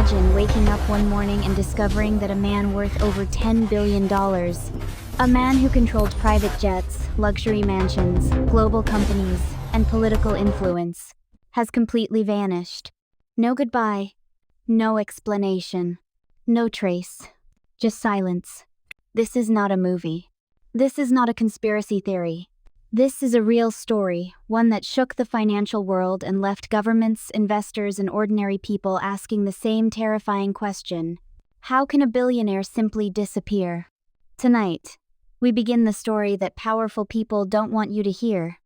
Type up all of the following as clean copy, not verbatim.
imagine waking up one morning and discovering that a man worth over $10 billion, a man who controlled private jets, luxury mansions, global companies, and political influence, has completely vanished. No goodbye, no explanation, no trace, just silence. This is not a movie. This is not a conspiracy theory. This is a real story, one that shook the financial world and left governments, investors, and ordinary people asking the same terrifying question: how can a billionaire simply disappear? Tonight, we begin the story that powerful people don't want you to hear: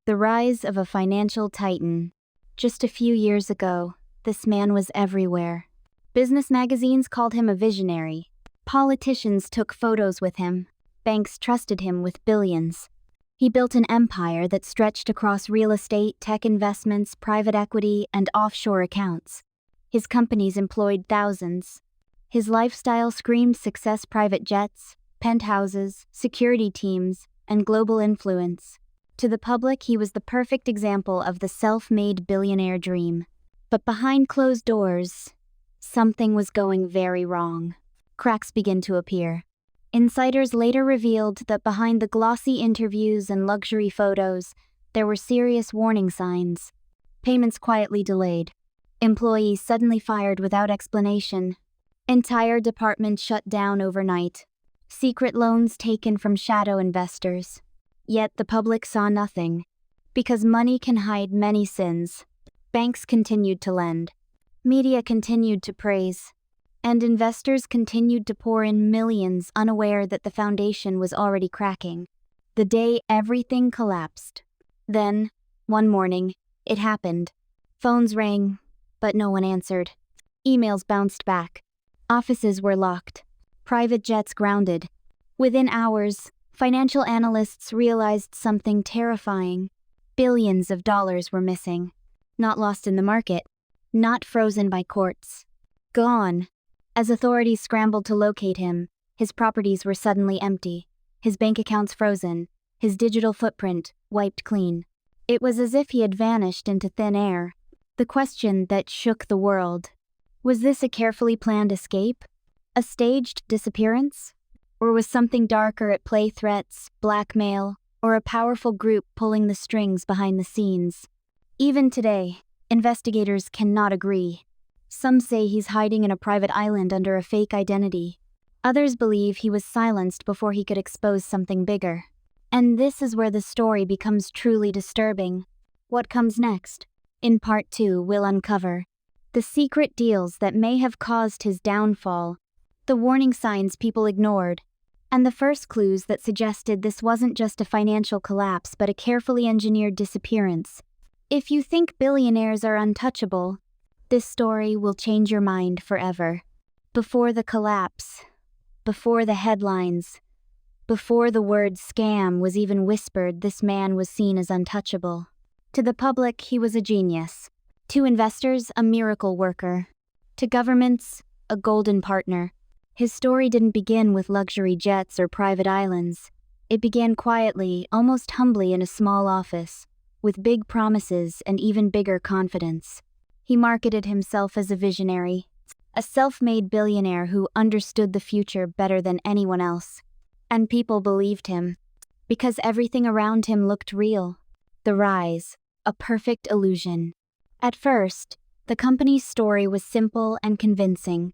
the rise of a financial titan. Just a few years ago, this man was everywhere. Business magazines called him a visionary. Politicians took photos with him. Banks trusted him with billions. He built an empire that stretched across real estate, tech investments, private equity, and offshore accounts. His companies employed thousands. His lifestyle screamed success: private jets, penthouses, security teams, and global influence. To the public, he was the perfect example of the self-made billionaire dream. But behind closed doors, something was going very wrong. Cracks began to appear. Insiders later revealed that behind the glossy interviews and luxury photos, there were serious warning signs. Payments quietly delayed. Employees suddenly fired without explanation. Entire departments shut down overnight. Secret loans taken from shadow investors. Yet the public saw nothing. Because money can hide many sins. Banks continued to lend. Media continued to praise. And investors continued to pour in millions, unaware that the foundation was already cracking. The day everything collapsed. Then, one morning, it happened. Phones rang, but no one answered. Emails bounced back. Offices were locked. Private jets grounded. Within hours, financial analysts realized something terrifying. Billions of dollars were missing. Not lost in the market. Not frozen by courts. Gone. As authorities scrambled to locate him, his properties were suddenly empty, his bank accounts frozen, his digital footprint wiped clean. It was as if he had vanished into thin air. The question that shook the world: was this a carefully planned escape? A staged disappearance? Or was something darker at play: threats, blackmail, or a powerful group pulling the strings behind the scenes? Even today, investigators cannot agree. Some say he's hiding in a private island under a fake identity. Others believe he was silenced before he could expose something bigger. And this is where the story becomes truly disturbing. What comes next? In part 2, we'll uncover the secret deals that may have caused his downfall, the warning signs people ignored, and the first clues that suggested this wasn't just a financial collapse but a carefully engineered disappearance. If you think billionaires are untouchable, this story will change your mind forever. Before the collapse, before the headlines, before the word scam was even whispered, this man was seen as untouchable. To the public, he was a genius. To investors, a miracle worker. To governments, a golden partner. His story didn't begin with luxury jets or private islands. It began quietly, almost humbly, in a small office, with big promises and even bigger confidence. He marketed himself as a visionary, a self-made billionaire who understood the future better than anyone else. And people believed him, because everything around him looked real. The rise, a perfect illusion. At first, the company's story was simple and convincing.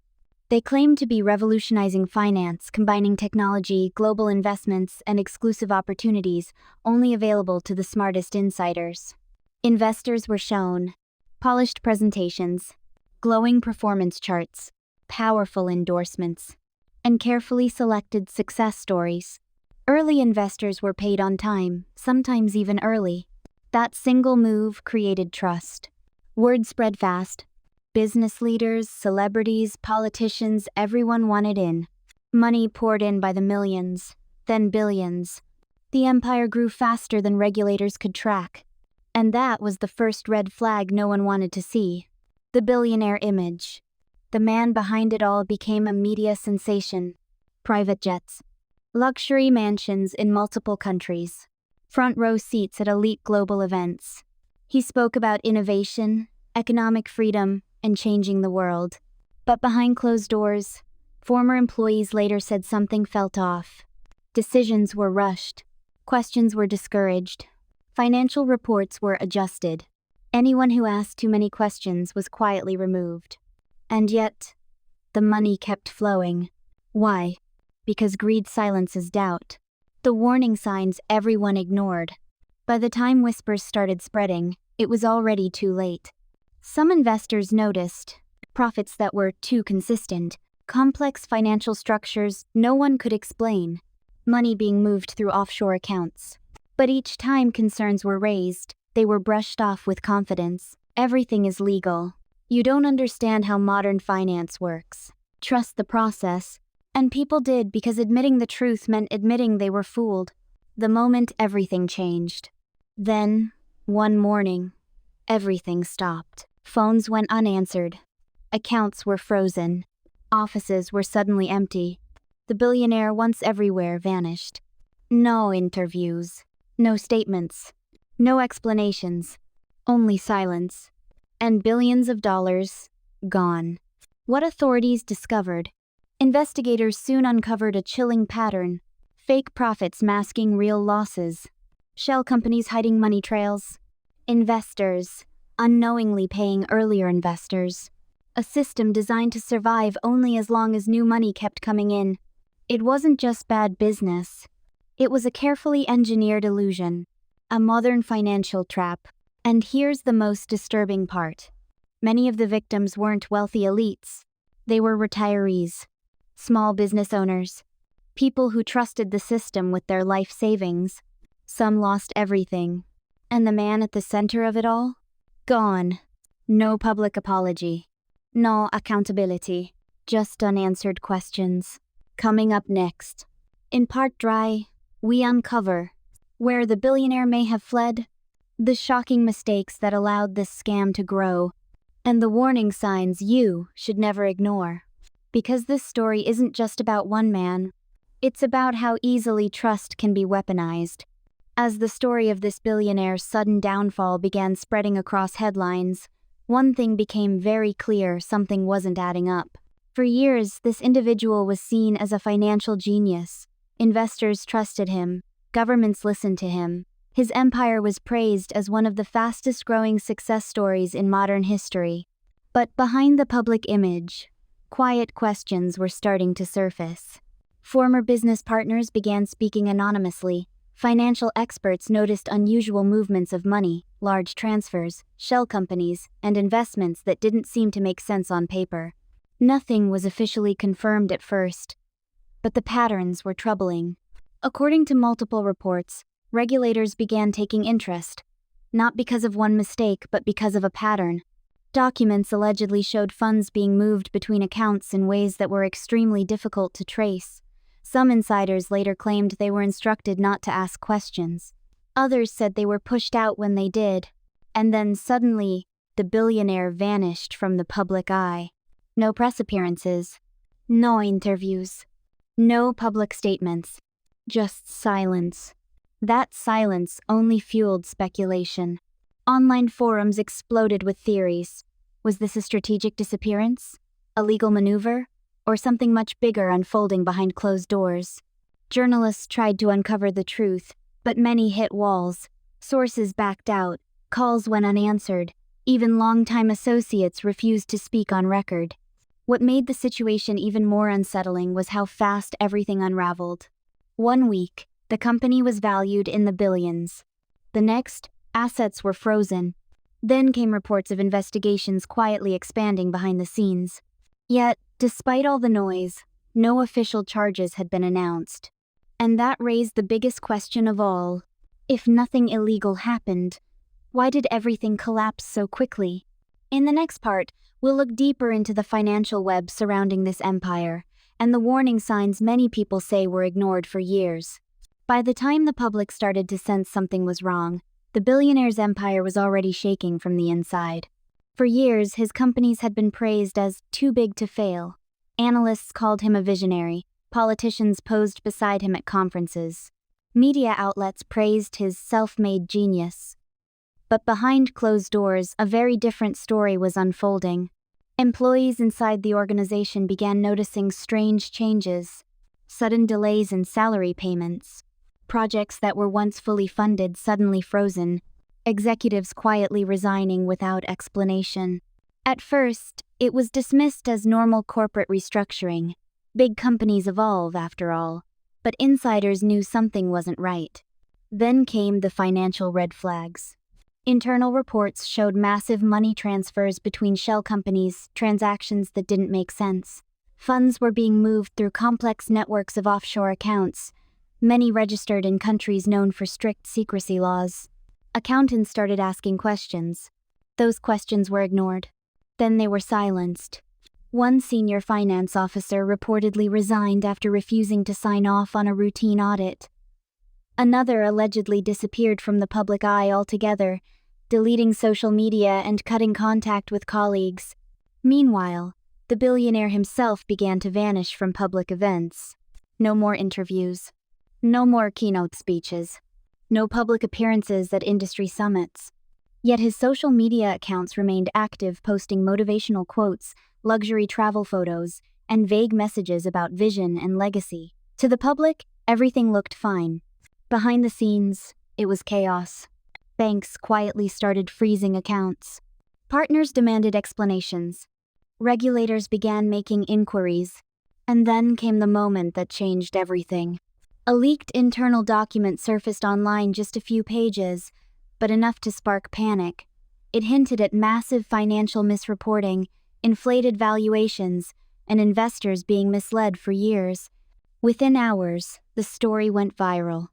They claimed to be revolutionizing finance, combining technology, global investments, and exclusive opportunities only available to the smartest insiders. Investors were shown polished presentations, glowing performance charts, powerful endorsements, and carefully selected success stories. Early investors were paid on time, sometimes even early. That single move created trust. Word spread fast. Business leaders, celebrities, politicians, everyone wanted in. Money poured in by the millions, then billions. The empire grew faster than regulators could track. And that was the first red flag no one wanted to see. The billionaire image. The man behind it all became a media sensation. Private jets. Luxury mansions in multiple countries. Front row seats at elite global events. He spoke about innovation, economic freedom, and changing the world. But behind closed doors, former employees later said something felt off. Decisions were rushed. Questions were discouraged. Financial reports were adjusted. Anyone who asked too many questions was quietly removed. And yet, the money kept flowing. Why? Because greed silences doubt. The warning signs everyone ignored. By the time whispers started spreading, it was already too late. Some investors noticed profits that were too consistent, complex financial structures no one could explain, money being moved through offshore accounts. But each time concerns were raised, they were brushed off with confidence. Everything is legal. You don't understand how modern finance works. Trust the process. And people did, because admitting the truth meant admitting they were fooled. The moment everything changed. Then, one morning, everything stopped. Phones went unanswered. Accounts were frozen. Offices were suddenly empty. The billionaire once everywhere vanished. No interviews. No statements. No explanations. Only silence. And billions of dollars gone. What authorities discovered? Investigators soon uncovered a chilling pattern: fake profits masking real losses, shell companies hiding money trails, investors unknowingly paying earlier investors, a system designed to survive only as long as new money kept coming in. It wasn't just bad business. It was a carefully engineered illusion, a modern financial trap. And here's the most disturbing part. Many of the victims weren't wealthy elites. They were retirees, small business owners, people who trusted the system with their life savings. Some lost everything. And the man at the center of it all? Gone. No public apology. No accountability. Just unanswered questions. Coming up next. In Part Dry, we uncover where the billionaire may have fled, the shocking mistakes that allowed this scam to grow, and the warning signs you should never ignore. Because this story isn't just about one man, it's about how easily trust can be weaponized. As the story of this billionaire's sudden downfall began spreading across headlines, one thing became very clear: something wasn't adding up. For years, this individual was seen as a financial genius. Investors trusted him, governments listened to him. His empire was praised as one of the fastest-growing success stories in modern history. But behind the public image, quiet questions were starting to surface. Former business partners began speaking anonymously. Financial experts noticed unusual movements of money, large transfers, shell companies, and investments that didn't seem to make sense on paper. Nothing was officially confirmed at first, but the patterns were troubling. According to multiple reports, regulators began taking interest, not because of one mistake, but because of a pattern. Documents allegedly showed funds being moved between accounts in ways that were extremely difficult to trace. Some insiders later claimed they were instructed not to ask questions. Others said they were pushed out when they did. And then suddenly, the billionaire vanished from the public eye. No press appearances, no interviews, no public statements, just silence. That silence only fueled speculation. Online forums exploded with theories. Was this a strategic disappearance? A legal maneuver? Or something much bigger unfolding behind closed doors? Journalists tried to uncover the truth, but many hit walls. Sources backed out, calls went unanswered, even longtime associates refused to speak on record. What made the situation even more unsettling was how fast everything unraveled. One week, the company was valued in the billions. The next, assets were frozen. Then came reports of investigations quietly expanding behind the scenes. Yet, despite all the noise, no official charges had been announced. And that raised the biggest question of all. If nothing illegal happened, why did everything collapse so quickly? In the next part, we'll look deeper into the financial web surrounding this empire, and the warning signs many people say were ignored for years. By the time the public started to sense something was wrong, the billionaire's empire was already shaking from the inside. For years, his companies had been praised as too big to fail. Analysts called him a visionary. Politicians posed beside him at conferences. Media outlets praised his self-made genius. But behind closed doors, a very different story was unfolding. Employees inside the organization began noticing strange changes, sudden delays in salary payments, projects that were once fully funded suddenly frozen, executives quietly resigning without explanation. At first, it was dismissed as normal corporate restructuring. Big companies evolve, after all. But insiders knew something wasn't right. Then came the financial red flags. Internal reports showed massive money transfers between shell companies, transactions that didn't make sense. Funds were being moved through complex networks of offshore accounts, many registered in countries known for strict secrecy laws. Accountants started asking questions. Those questions were ignored. Then they were silenced. One senior finance officer reportedly resigned after refusing to sign off on a routine audit. Another allegedly disappeared from the public eye altogether, deleting social media and cutting contact with colleagues. Meanwhile, the billionaire himself began to vanish from public events. No more interviews. No more keynote speeches. No public appearances at industry summits. Yet his social media accounts remained active, posting motivational quotes, luxury travel photos, and vague messages about vision and legacy. To the public, everything looked fine. Behind the scenes, it was chaos. Banks quietly started freezing accounts. Partners demanded explanations. Regulators began making inquiries. And then came the moment that changed everything. A leaked internal document surfaced online, just a few pages, but enough to spark panic. It hinted at massive financial misreporting, inflated valuations, and investors being misled for years. Within hours, the story went viral.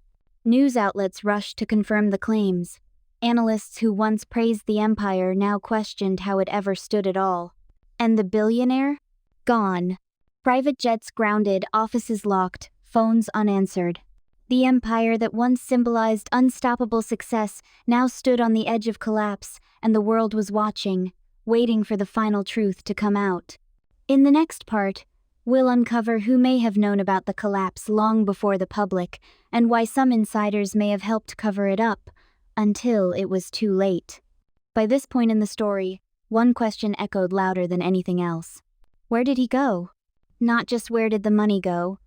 News outlets rushed to confirm the claims. Analysts who once praised the empire now questioned how it ever stood at all. And the billionaire? Gone. Private jets grounded, offices locked, phones unanswered. The empire that once symbolized unstoppable success now stood on the edge of collapse, and the world was watching, waiting for the final truth to come out. In the next part, we'll uncover who may have known about the collapse long before the public, and why some insiders may have helped cover it up, until it was too late. By this point in the story, one question echoed louder than anything else. Where did he go? Not just where did the money go,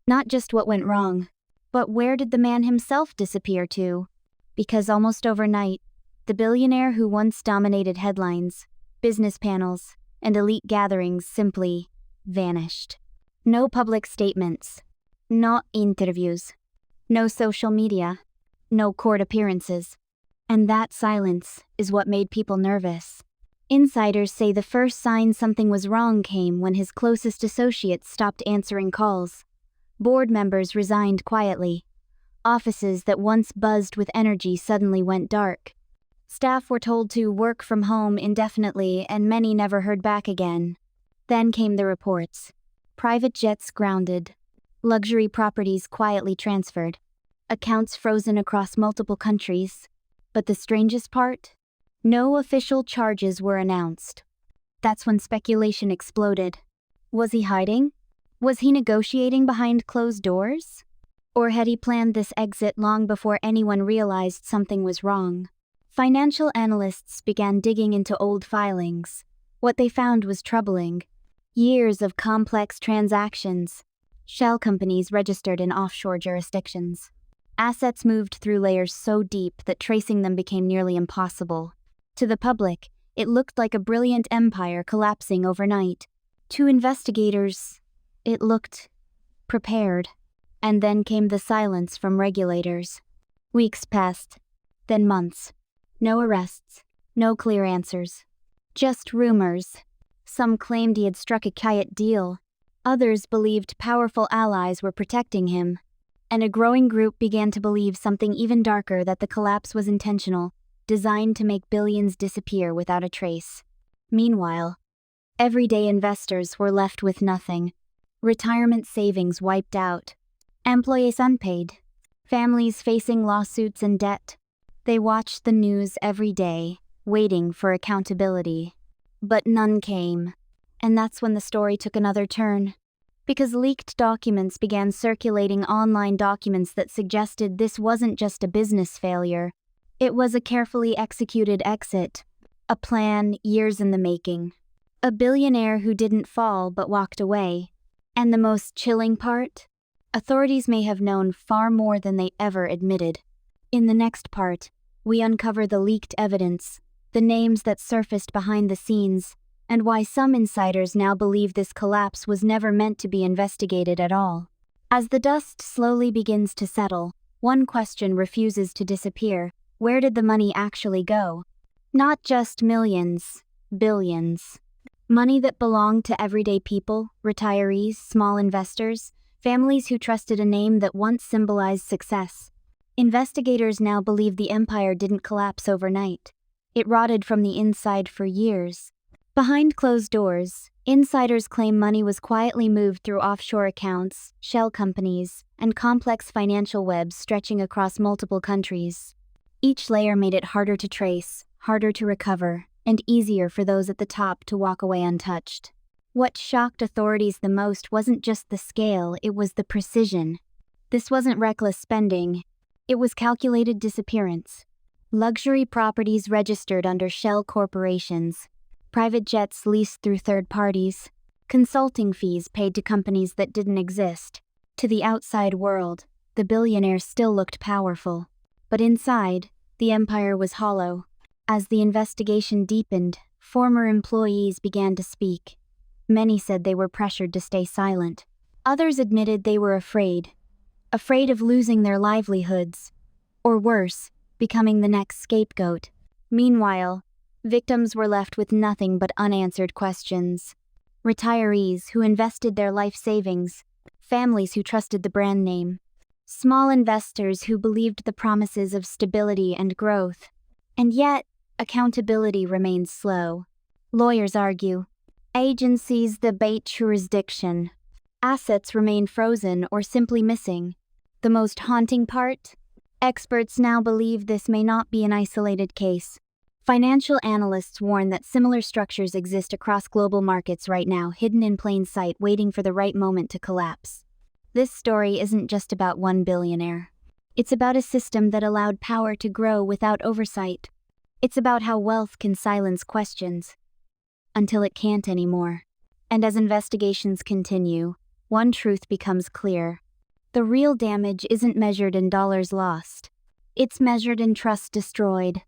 not just what went wrong, but where did the man himself disappear to? Because almost overnight, the billionaire who once dominated headlines, business panels, and elite gatherings simply vanished. No public statements, no interviews, no social media, no court appearances. And that silence is what made people nervous. Insiders say the first sign something was wrong came when his closest associates stopped answering calls. Board members resigned quietly. Offices that once buzzed with energy suddenly went dark. Staff were told to work from home indefinitely, and many never heard back again. Then came the reports. Private jets grounded. Luxury properties quietly transferred. Accounts frozen across multiple countries. But the strangest part? No official charges were announced. That's when speculation exploded. Was he hiding? Was he negotiating behind closed doors? Or had he planned this exit long before anyone realized something was wrong? Financial analysts began digging into old filings. What they found was troubling. Years of complex transactions. Shell companies registered in offshore jurisdictions. Assets moved through layers so deep that tracing them became nearly impossible. To the public, it looked like a brilliant empire collapsing overnight. To investigators, it looked prepared. And then came the silence from regulators. Weeks passed, then months. No arrests, no clear answers. Just rumors. Some claimed he had struck a quiet deal. Others believed powerful allies were protecting him. And a growing group began to believe something even darker, that the collapse was intentional, designed to make billions disappear without a trace. Meanwhile, everyday investors were left with nothing. Retirement savings wiped out. Employees unpaid. Families facing lawsuits and debt. They watched the news every day, waiting for accountability. But none came. And that's when the story took another turn. Because leaked documents began circulating, online documents that suggested this wasn't just a business failure. It was a carefully executed exit. A plan years in the making. A billionaire who didn't fall but walked away. And the most chilling part? Authorities may have known far more than they ever admitted. In the next part, we uncover the leaked evidence, the names that surfaced behind the scenes, and why some insiders now believe this collapse was never meant to be investigated at all. As the dust slowly begins to settle, one question refuses to disappear. Where did the money actually go? Not just millions, billions. Money that belonged to everyday people, retirees, small investors, families who trusted a name that once symbolized success. Investigators now believe the empire didn't collapse overnight. It rotted from the inside for years. Behind closed doors, insiders claim money was quietly moved through offshore accounts, shell companies, and complex financial webs stretching across multiple countries. Each layer made it harder to trace, harder to recover, and easier for those at the top to walk away untouched. What shocked authorities the most wasn't just the scale, it was the precision. This wasn't reckless spending, it was calculated disappearance. Luxury properties registered under shell corporations, private jets leased through third parties, consulting fees paid to companies that didn't exist. To the outside world, the billionaire still looked powerful. But inside, the empire was hollow. As the investigation deepened, former employees began to speak. Many said they were pressured to stay silent. Others admitted they were afraid of losing their livelihoods, or worse, becoming the next scapegoat. Meanwhile, victims were left with nothing but unanswered questions. Retirees who invested their life savings, families who trusted the brand name, small investors who believed the promises of stability and growth. And yet, accountability remains slow. Lawyers argue. Agencies debate jurisdiction. Assets remain frozen or simply missing. The most haunting part? Experts now believe this may not be an isolated case. Financial analysts warn that similar structures exist across global markets right now, hidden in plain sight, waiting for the right moment to collapse. This story isn't just about one billionaire. It's about a system that allowed power to grow without oversight. It's about how wealth can silence questions until it can't anymore. And as investigations continue, one truth becomes clear. The real damage isn't measured in dollars lost. It's measured in trust destroyed.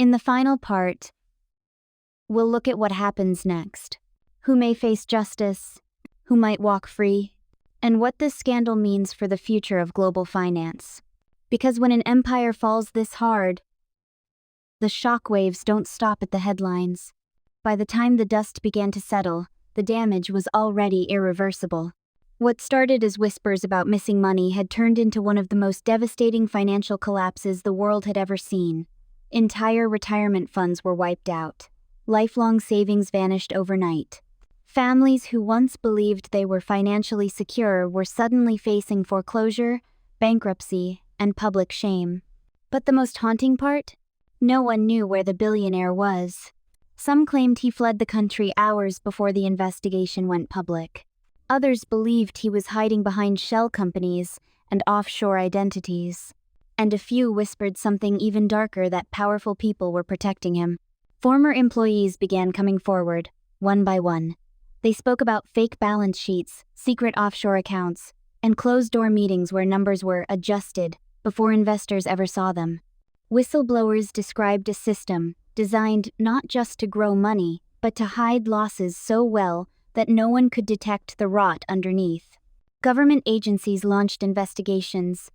In the final part, we'll look at what happens next. Who may face justice, who might walk free, and what this scandal means for the future of global finance. Because when an empire falls this hard, the shockwaves don't stop at the headlines. By the time the dust began to settle, the damage was already irreversible. What started as whispers about missing money had turned into one of the most devastating financial collapses the world had ever seen. Entire retirement funds were wiped out. Lifelong savings vanished overnight. Families who once believed they were financially secure were suddenly facing foreclosure, bankruptcy, and public shame. But the most haunting part? No one knew where the billionaire was. Some claimed he fled the country hours before the investigation went public. Others believed he was hiding behind shell companies and offshore identities. And a few whispered something even darker, that powerful people were protecting him. Former employees began coming forward, one by one. They spoke about fake balance sheets, secret offshore accounts, and closed-door meetings where numbers were adjusted before investors ever saw them. Whistleblowers described a system designed not just to grow money, but to hide losses so well that no one could detect the rot underneath. Government agencies launched investigations.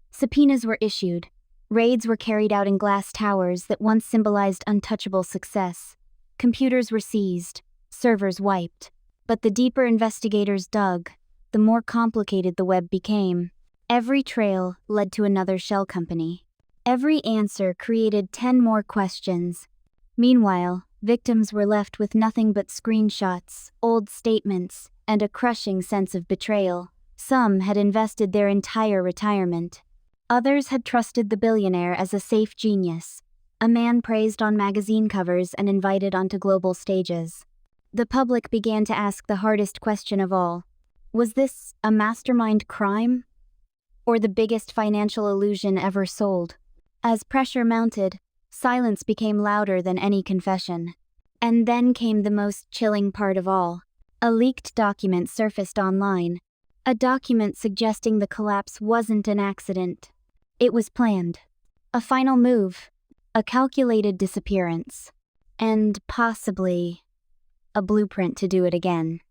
Subpoenas were issued. Raids were carried out in glass towers that once symbolized untouchable success. Computers were seized, servers wiped. But the deeper investigators dug, the more complicated the web became. Every trail led to another shell company. Every answer created 10 more questions. Meanwhile, victims were left with nothing but screenshots, old statements, and a crushing sense of betrayal. Some had invested their entire retirement. Others had trusted the billionaire as a safe genius, a man praised on magazine covers and invited onto global stages. The public began to ask the hardest question of all. Was this a mastermind crime? Or the biggest financial illusion ever sold? As pressure mounted, silence became louder than any confession. And then came the most chilling part of all. A leaked document surfaced online. A document suggesting the collapse wasn't an accident. It was planned. A final move. A calculated disappearance. And possibly a blueprint to do it again.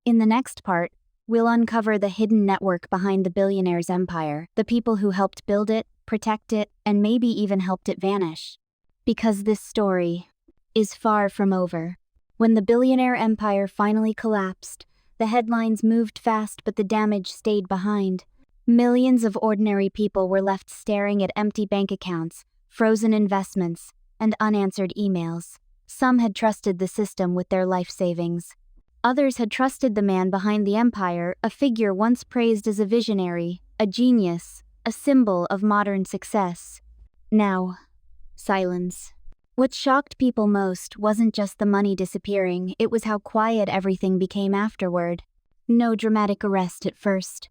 In the next part, we'll uncover the hidden network behind the billionaire's empire, the people who helped build it, protect it, and maybe even helped it vanish. Because this story is far from over. When the billionaire empire finally collapsed, the headlines moved fast but the damage stayed behind. Millions of ordinary people were left staring at empty bank accounts, frozen investments, and unanswered emails. Some had trusted the system with their life savings. Others had trusted the man behind the empire, a figure once praised as a visionary, a genius, a symbol of modern success. Now, silence. What shocked people most wasn't just the money disappearing, it was how quiet everything became afterward. No dramatic arrest at first.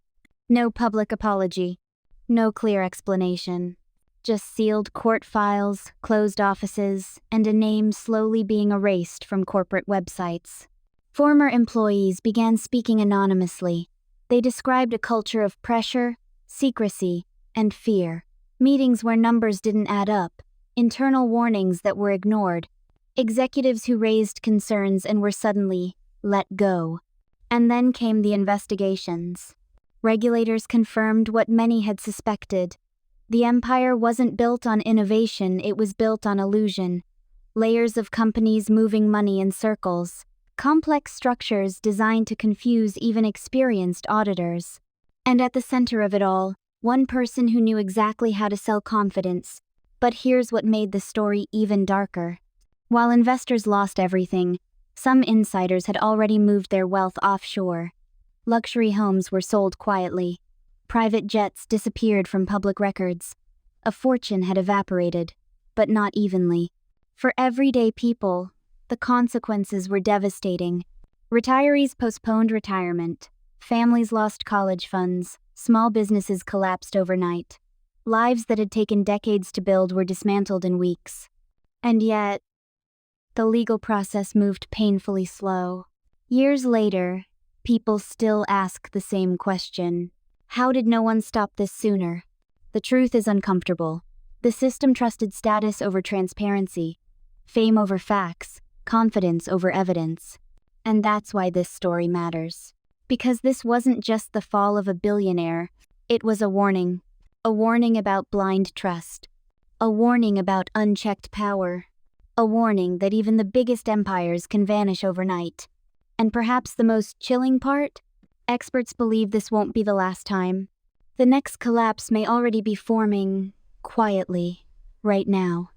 No public apology. No clear explanation. Just sealed court files, closed offices, and a name slowly being erased from corporate websites. Former employees began speaking anonymously. They described a culture of pressure, secrecy, and fear. Meetings where numbers didn't add up. Internal warnings that were ignored. Executives who raised concerns and were suddenly let go. And then came the investigations. Regulators confirmed what many had suspected. The empire wasn't built on innovation, it was built on illusion. Layers of companies moving money in circles. Complex structures designed to confuse even experienced auditors. And at the center of it all, one person who knew exactly how to sell confidence. But here's what made the story even darker. While investors lost everything, some insiders had already moved their wealth offshore. Luxury homes were sold quietly. Private jets disappeared from public records. A fortune had evaporated, but not evenly. For everyday people, the consequences were devastating. Retirees postponed retirement. Families lost college funds. Small businesses collapsed overnight. Lives that had taken decades to build were dismantled in weeks. And yet, the legal process moved painfully slow. Years later, people still ask the same question. How did no one stop this sooner? The truth is uncomfortable. The system trusted status over transparency, fame over facts, confidence over evidence. And that's why this story matters. Because this wasn't just the fall of a billionaire, it was a warning. A warning about blind trust. A warning about unchecked power. A warning that even the biggest empires can vanish overnight. And perhaps the most chilling part? Experts believe this won't be the last time. The next collapse may already be forming, quietly, right now.